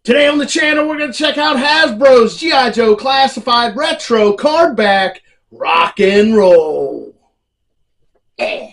Today on the channel, we're going to check out Hasbro's GI Joe Classified Retro Cardback Rock and Roll. Yeah.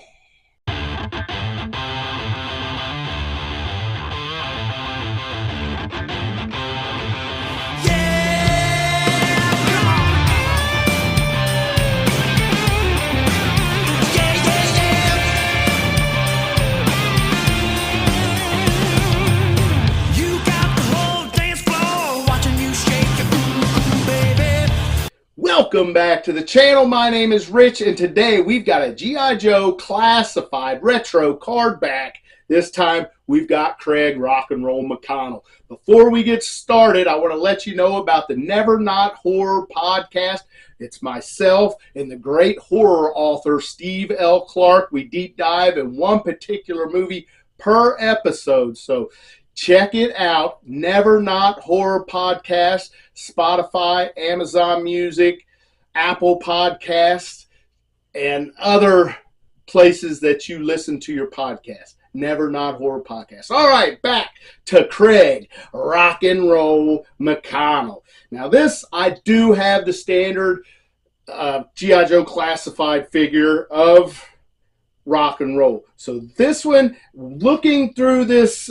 Welcome back to the channel. My name is Rich, and today we've got a GI Joe Classified Retro Cardback. This time we've got Craig Rock and Roll McConnell. Before we get started, I want to let you know about the Never Not Horror podcast. It's myself and the great horror author Steve L. Clark. We deep dive in one particular movie per episode, so check it out. Never Not Horror Podcast, Spotify, Amazon Music, Apple Podcasts, and other places that you listen to your podcast. Never Not Horror Podcast. All right, back to Craig Rock and Roll McConnell. Now this, I do have the standard GI Joe Classified figure of Rock and Roll. So this one, looking through this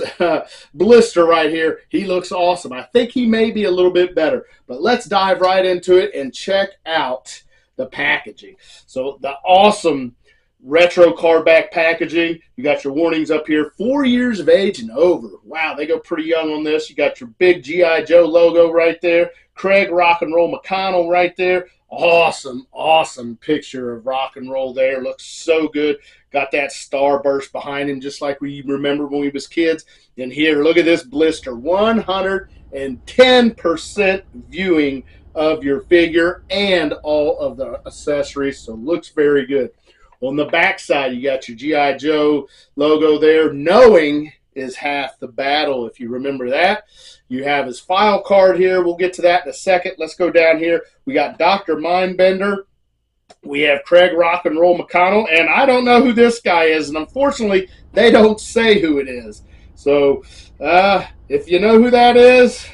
blister right here, he looks awesome. I think he may be a little bit better, but let's dive right into it and check out the packaging. So the awesome retro cardback packaging. You got your warnings up here, 4 years of age and over. Wow, they go pretty young on this. You got your big GI Joe logo right there, Craig Rock and Roll McConnell right there. Awesome picture of Rock and Roll there. Looks so good. Got that starburst behind him just like we remember when we was kids. And here, look at this blister. 110% viewing of your figure and all of the accessories. So looks very good. On the back side, you got your GI Joe logo there. Knowing is half the battle, if you remember that. You have his file card here. We'll get to that in a second. Let's go down here. We got Dr. Mindbender. We have Craig Rock and Roll McConnell, and I don't know who this guy is, and unfortunately, they don't say who it is. So, if you know who that is,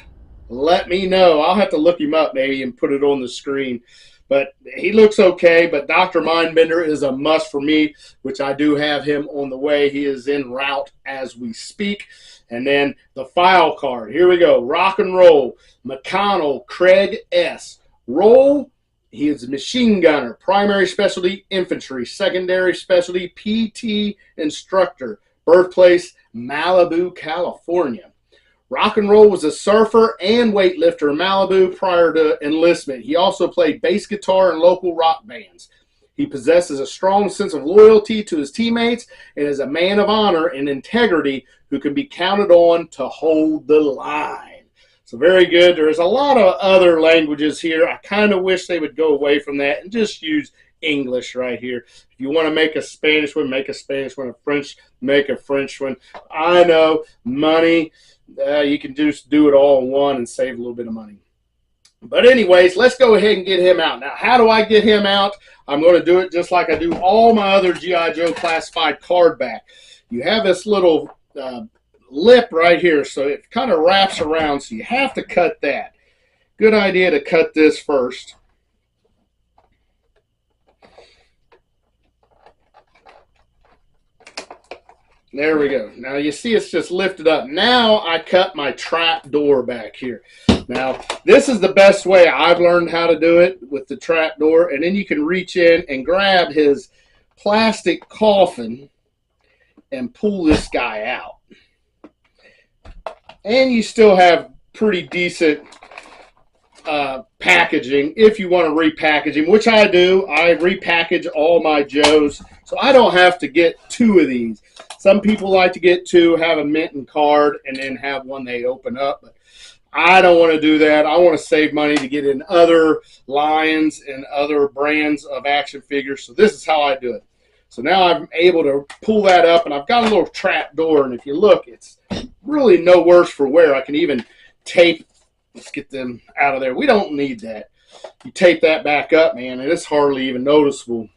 let me know. I'll have to look him up maybe and put it on the screen. But he looks okay, but Dr. Mindbender is a must for me, which I do have him on the way. He is en route as we speak. And then the file card. Here we go. Rock and Roll. McConnell, Craig S. Roll. He is a machine gunner. Primary specialty, infantry. Secondary specialty, PT instructor. Birthplace, Malibu, California. Rock and Roll was a surfer and weightlifter in Malibu prior to enlistment. He also played bass guitar in local rock bands. He possesses a strong sense of loyalty to his teammates and is a man of honor and integrity who can be counted on to hold the line. So very good. There's a lot of other languages here. I kind of wish they would go away from that and just use English right here. If you want to make a Spanish one, make a Spanish one. A French, make a French one. I know, money. You can just do it all in one and save a little bit of money. But anyways, let's go ahead and get him out. Now, how do I get him out? I'm going to do it just like I do all my other GI Joe Classified Cardback. You have this little lip right here, so it kind of wraps around, so you have to cut that. Good idea to cut this first. There we go. Now you see it's just lifted up. Now I cut my trap door back here. Now this is the best way I've learned how to do it with the trap door. And then you can reach in and grab his plastic coffin and pull this guy out. And you still have pretty decent packaging if you want to repackage him, which I do. I repackage all my Joes, so I don't have to get two of these. Some people like to get two, have a mint and card, and then have one they open up. But I don't want to do that. I want to save money to get in other lines and other brands of action figures. So this is how I do it. So now I'm able to pull that up, and I've got a little trap door. And if you look, it's really no worse for wear. I can even tape. Let's get them out of there. We don't need that. You tape that back up, man, and it's hardly even noticeable.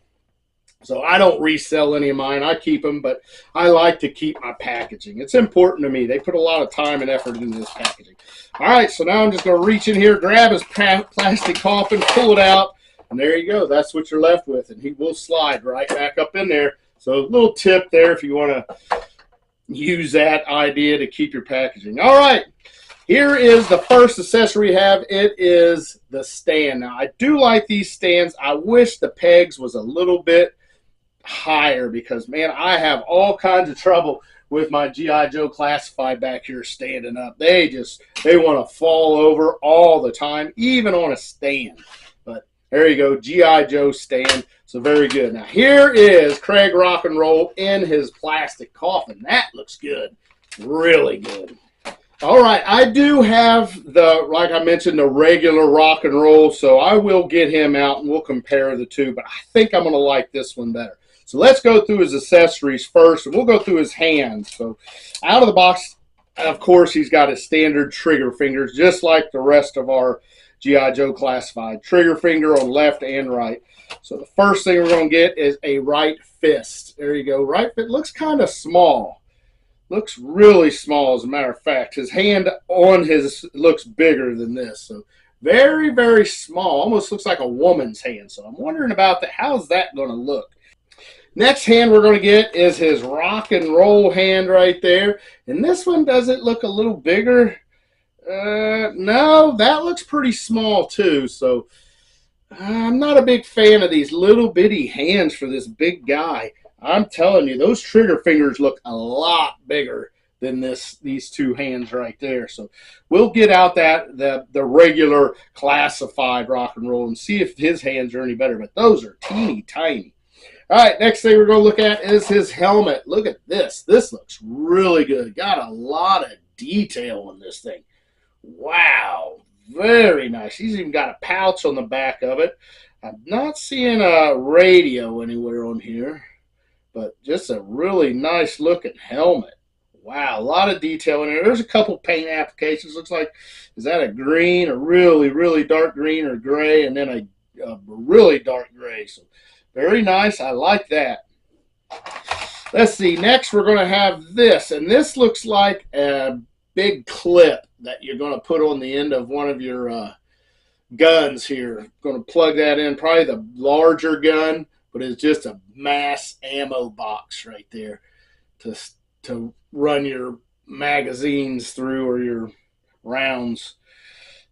So I don't resell any of mine. I keep them, but I like to keep my packaging. It's important to me. They put a lot of time and effort into this packaging. All right, so now I'm just going to reach in here, grab his plastic coffin, pull it out, and there you go. That's what you're left with, and he will slide right back up in there. So a little tip there if you want to use that idea to keep your packaging. All right, here is the first accessory we have. It is the stand. Now, I do like these stands. I wish the pegs was a little bit higher because, man, I have all kinds of trouble with my GI Joe Classified back here standing up. They want to fall over all the time, even on a stand. But there you go, GI Joe stand. So very good. Now here is Craig Rock and Roll in his plastic coffin. That looks good, really good. All right, I do have like I mentioned, the regular Rock and Roll, so I will get him out and we'll compare the two, but I think I'm going to like this one better. So let's go through his accessories first, and we'll go through his hands. So out of the box, of course, he's got his standard trigger fingers, just like the rest of our GI Joe Classified. Trigger finger on left and right. So the first thing we're going to get is a right fist. There you go. Right fist looks kind of small. Looks really small, as a matter of fact. His hand on his looks bigger than this. So very, very small. Almost looks like a woman's hand. So I'm wondering about that. How's that going to look? Next hand we're going to get is his Rock and Roll hand right there. And this one, does it look a little bigger? No, that looks pretty small too. So I'm not a big fan of these little bitty hands for this big guy. I'm telling you, those trigger fingers look a lot bigger than these two hands right there. So we'll get out the regular Classified Rock and Roll and see if his hands are any better. But those are teeny tiny. All right, next thing we're going to look at is his helmet. Look at this. This looks really good. Got a lot of detail on this thing. Wow, very nice. He's even got a pouch on the back of it. I'm not seeing a radio anywhere on here, but just a really nice looking helmet. Wow, a lot of detail in there. There's a couple paint applications. Looks like, is that a green, a really, really dark green or gray, and then a really dark gray. So very nice. I like that. Let's see. Next, we're going to have this. And this looks like a big clip that you're going to put on the end of one of your guns here. Going to plug that in. Probably the larger gun, but it's just a mass ammo box right there to run your magazines through or your rounds.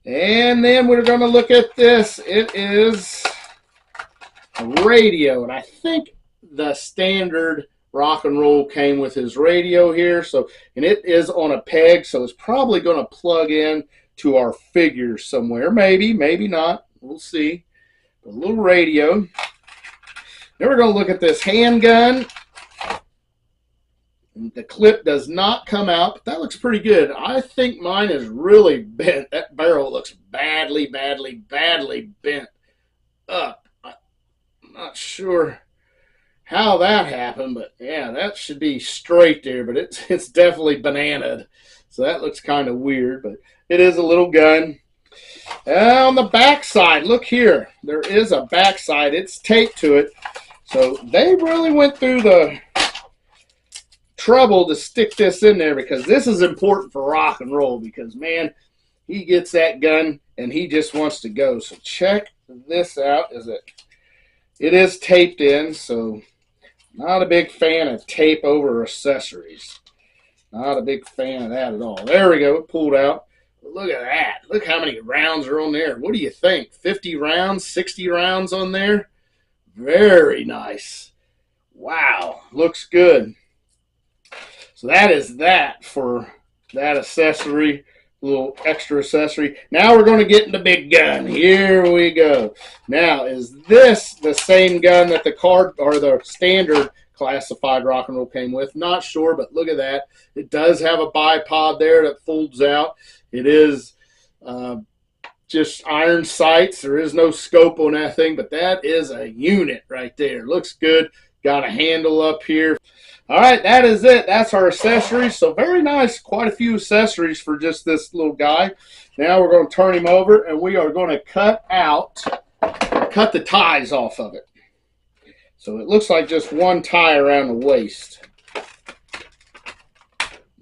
And then we're going to look at this. It is a radio, and I think the standard Rock and Roll came with his radio here. So, and it is on a peg, so it's probably going to plug in to our figure somewhere. Maybe, maybe not. We'll see. A little radio. Then we're going to look at this handgun. The clip does not come out, but that looks pretty good. I think mine is really bent. That barrel looks badly, badly, badly bent up. Not sure how that happened, but yeah, that should be straight there, but it's definitely bananaed. So that looks kind of weird, but it is a little gun. On the back side, look here. There is a back side. It's taped to it. So they really went through the trouble to stick this in there because this is important for Rock and Roll because, man, he gets that gun and he just wants to go. So check this out. It is taped in, so not a big fan of tape over accessories. Not a big fan of that at all. There we go. It pulled out. But look at that. Look how many rounds are on there. What do you think? 50 rounds, 60 rounds on there? Very nice. Wow. Looks good. So that is that for that accessory. Little extra accessory. Now we're going to get into big gun. Here we go. Now, is this the same gun that the standard Classified Rock and Roll came with? Not sure, but look at that. It does have a bipod there that folds out. It is just iron sights. There is no scope on that thing, but that is a unit right there. Looks good. Got a handle up here. All right, that is it. That's our accessories. So very nice. Quite a few accessories for just this little guy. Now we're going to turn him over, and we are going to cut the ties off of it. So it looks like just one tie around the waist.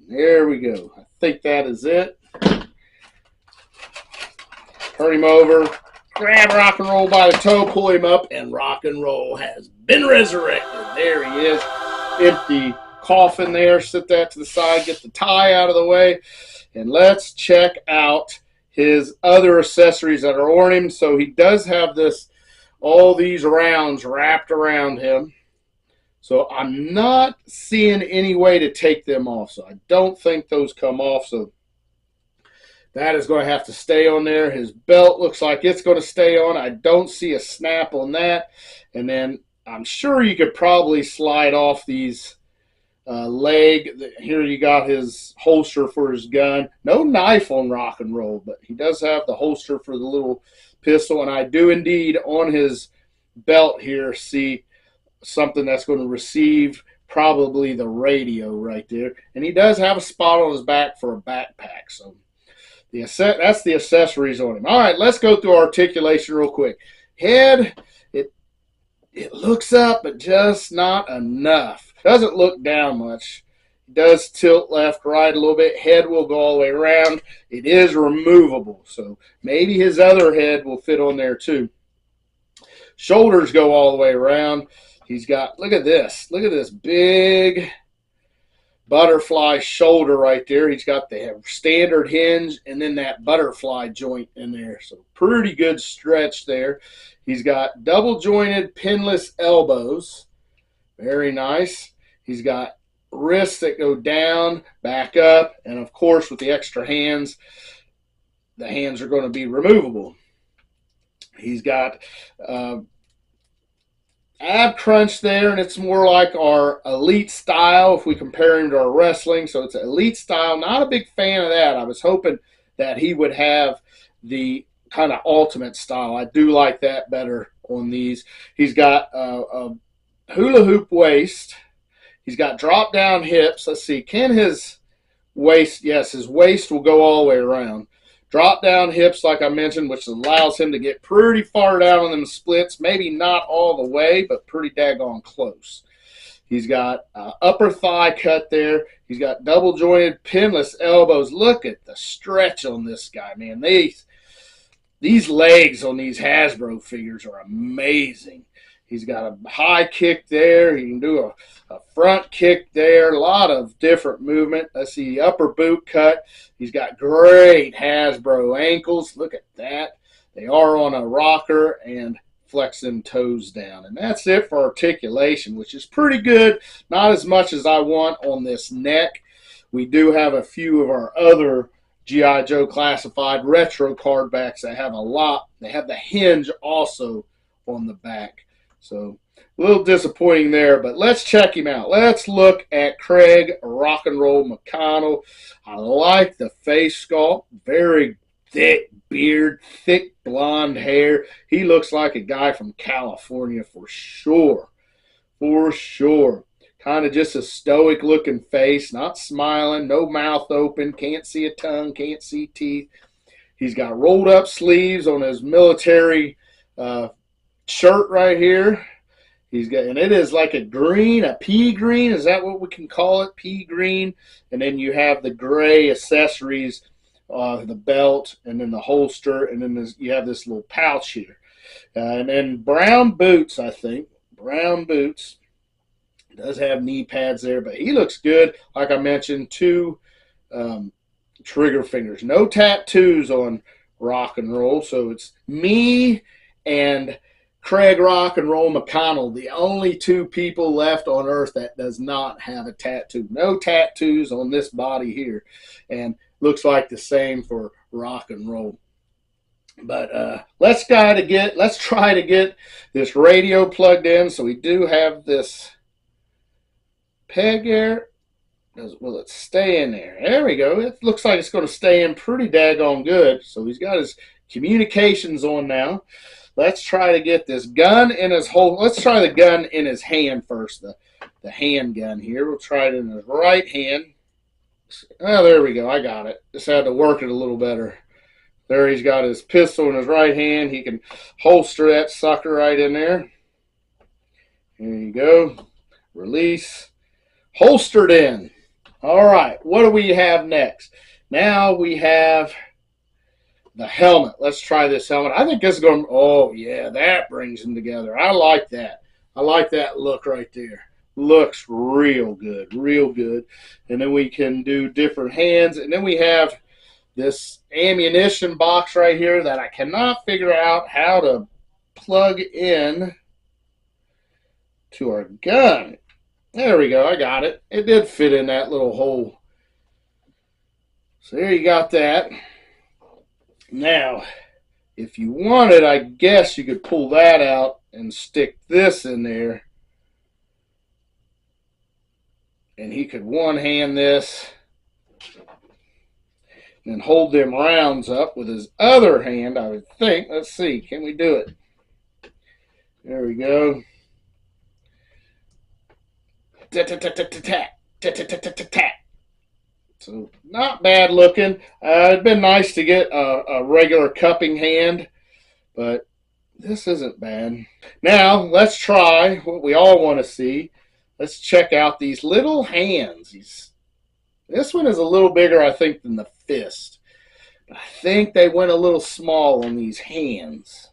There we go. I think that is it. Turn him over, grab rock and roll by the toe, pull him up, and rock and roll has been resurrected. There he is. Empty coffin there. Sit that to the side, get the tie out of the way, and let's check out his other accessories that are on him. So he does have this, all these rounds wrapped around him. So I'm not seeing any way to take them off. So I don't think those come off. So that is going to have to stay on there. His belt looks like it's going to stay on. I don't see a snap on that. And then I'm sure you could probably slide off these leg. Here you got his holster for his gun. No knife on rock and roll, but he does have the holster for the little pistol. And I do indeed on his belt here see something that's going to receive probably the radio right there. And he does have a spot on his back for a backpack. So that's the accessories on him. All right, let's go through articulation real quick. Head, it looks up, but just not enough. Doesn't look down much. It does tilt left, right a little bit. Head will go all the way around. It is removable, so maybe his other head will fit on there too. Shoulders go all the way around. He's got, look at this big butterfly shoulder right there. He's got the standard hinge and then that butterfly joint in there. So pretty good stretch there. He's got double jointed pinless elbows. Very nice. He's got wrists that go down, back up, and of course with the extra hands, the hands are going to be removable. He's got ab crunch there, and it's more like our elite style if we compare him to our wrestling. So it's an elite style. Not a big fan of that. I was hoping that he would have the kind of ultimate style. I do like that better on these. He's got a hula hoop waist. He's got drop down hips. Let's see, can his waist, yes, his waist will go all the way around. Drop down hips, like I mentioned, which allows him to get pretty far down on them splits. Maybe not all the way, but pretty daggone close. He's got upper thigh cut there. He's got double jointed pinless elbows. Look at the stretch on this guy, man. These legs on these Hasbro figures are amazing. He's got a high kick there. He can do a front kick there. A lot of different movement. Let's see, upper boot cut. He's got great Hasbro ankles. Look at that. They are on a rocker and flex them toes down. And that's it for articulation, which is pretty good. Not as much as I want on this neck. We do have a few of our other GI Joe Classified retro cardbacks that have a lot. They have the hinge also on the back. So a little disappointing there, but let's check him out. Let's look at Craig Rock and Roll McConnell. I like the face sculpt. Very thick beard, thick blonde hair. He looks like a guy from California for sure. For sure. Kind of just a stoic looking face, not smiling, no mouth open, can't see a tongue, can't see teeth. He's got rolled up sleeves on his military shirt right here. He's got, and it is like a green, a pea green. Is that what we can call it? Pea green. And then you have the gray accessories, the belt, and then the holster, and then you have this little pouch here. And then brown boots, I think. Brown boots. Does have knee pads there, but he looks good. Like I mentioned, 2 trigger fingers. No tattoos on Rock and Roll. So it's me and Craig Rock and Roll McConnell, the only 2 people left on earth that does not have a tattoo. No tattoos on this body here. And looks like the same for Rock and Roll. But let's try to get this radio plugged in. So we do have this peg here. Will it stay in there? There we go. It looks like it's going to stay in pretty daggone good. So he's got his communications on now. Let's try to get this gun in his hole. Let's try the gun in his hand first, the handgun here. We'll try it in his right hand. Oh, there we go. I got it. Just had to work it a little better. There he's got his pistol in his right hand. He can holster that sucker right in there. Here you go. Release. Holstered in. All right, what do we have next? Now we have the helmet. Let's try this helmet. I think this is going to, oh yeah, that brings them together. I like that. I like that look right there. Looks real good, real good. And then we can do different hands. And then we have this ammunition box right here that I cannot figure out how to plug in to our gun. There we go. I got it. It did fit in that little hole. So there you got that. Now, if you wanted, I guess you could pull that out and stick this in there. And he could one-hand this and hold them rounds up with his other hand, I would think. Let's see. Can we do it? There we go. So not bad looking. It'd been nice to get a regular cupping hand, but this isn't bad. Now let's try what we all want to see. Let's check out these little hands. This one is a little bigger, I think, than the fist. But I think they went a little small on these hands.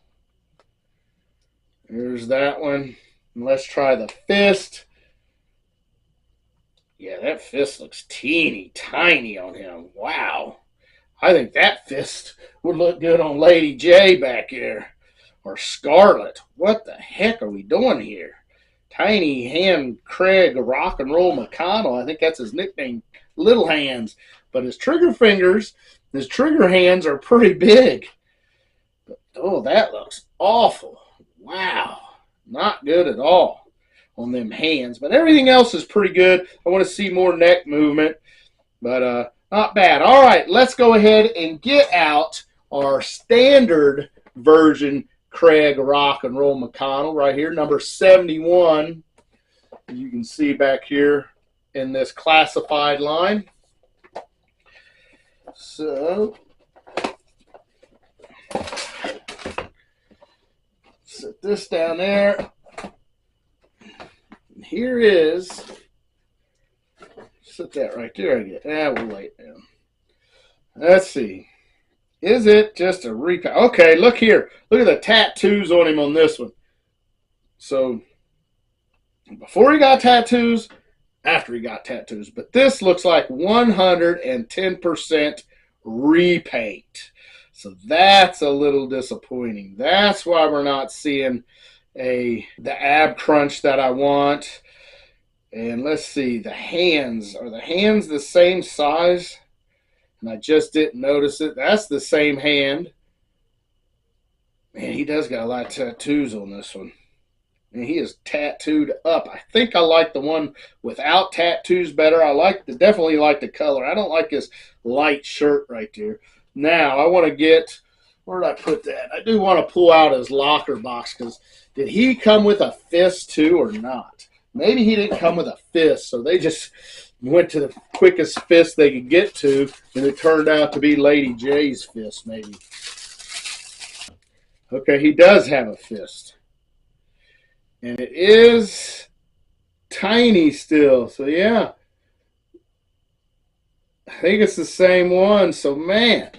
There's that one. And let's try the fist. Yeah, that fist looks teeny tiny on him. Wow. I think that fist would look good on Lady J back here. Or Scarlet. What the heck are we doing here? Tiny hand Craig Rock and Roll McConnell. I think that's his nickname. Little hands. But his trigger fingers, his trigger hands are pretty big. But, oh, that looks awful. Wow. Not good at all on them hands, but everything else is pretty good. I want to see more neck movement, but not bad. All right, let's go ahead and get out our standard version Craig Rock and Roll McConnell right here, number 71. You can see back here in this classified line. So set this down there. Here is, set that right there again. We'll lay it down. Let's see. Is it just a repaint? Okay, look here. Look at the tattoos on him on this one. So, before he got tattoos, after he got tattoos. But this looks like 110% repaint. So that's a little disappointing. That's why we're not seeing the ab crunch that I want. And let's see, the hands. Are the hands the same size? And I just didn't notice it. That's the same hand. Man, he does got a lot of tattoos on this one. And he is tattooed up. I think I like the one without tattoos better. Definitely like the color. I don't like his light shirt right there. Now, I want to get, where did I put that? I do want to pull out his locker box, because did he come with a fist too or not? Maybe he didn't come with a fist, so they just went to the quickest fist they could get to, and it turned out to be Lady J's fist, maybe. Okay, he does have a fist. And it is tiny still, so yeah. I think it's the same one, so man.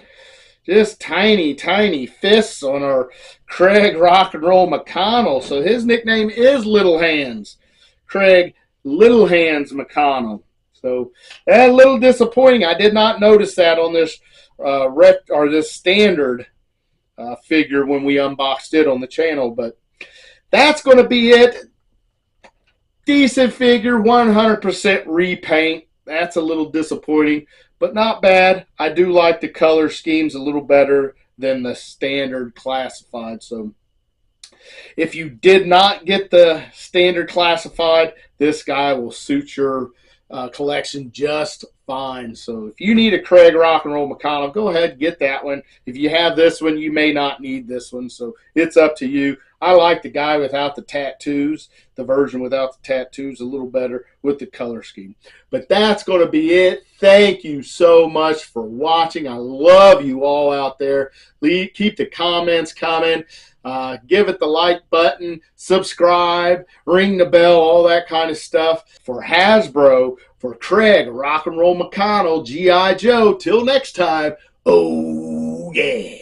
Just tiny, tiny fists on our Craig Rock and Roll McConnell. So his nickname is Little Hands. Craig Little Hands McConnell. So that's a little disappointing. I did not notice that on this this standard figure when we unboxed it on the channel. But that's going to be it. Decent figure, 100% repaint. That's a little disappointing, but not bad. I do like the color schemes a little better than the standard classified. So if you did not get the standard classified, this guy will suit your collection just fine. So if you need a Craig Rock and Roll McConnell, go ahead and get that one. If you have this one, you may not need this one. So it's up to you. I like the guy without the tattoos, the version without the tattoos, a little better with the color scheme. But that's going to be it. Thank you so much for watching. I love you all out there. Keep the comments coming. Give it the like button, subscribe, ring the bell, all that kind of stuff. For Hasbro, for Craig, Rock and Roll McConnell, G.I. Joe, till next time, oh yeah.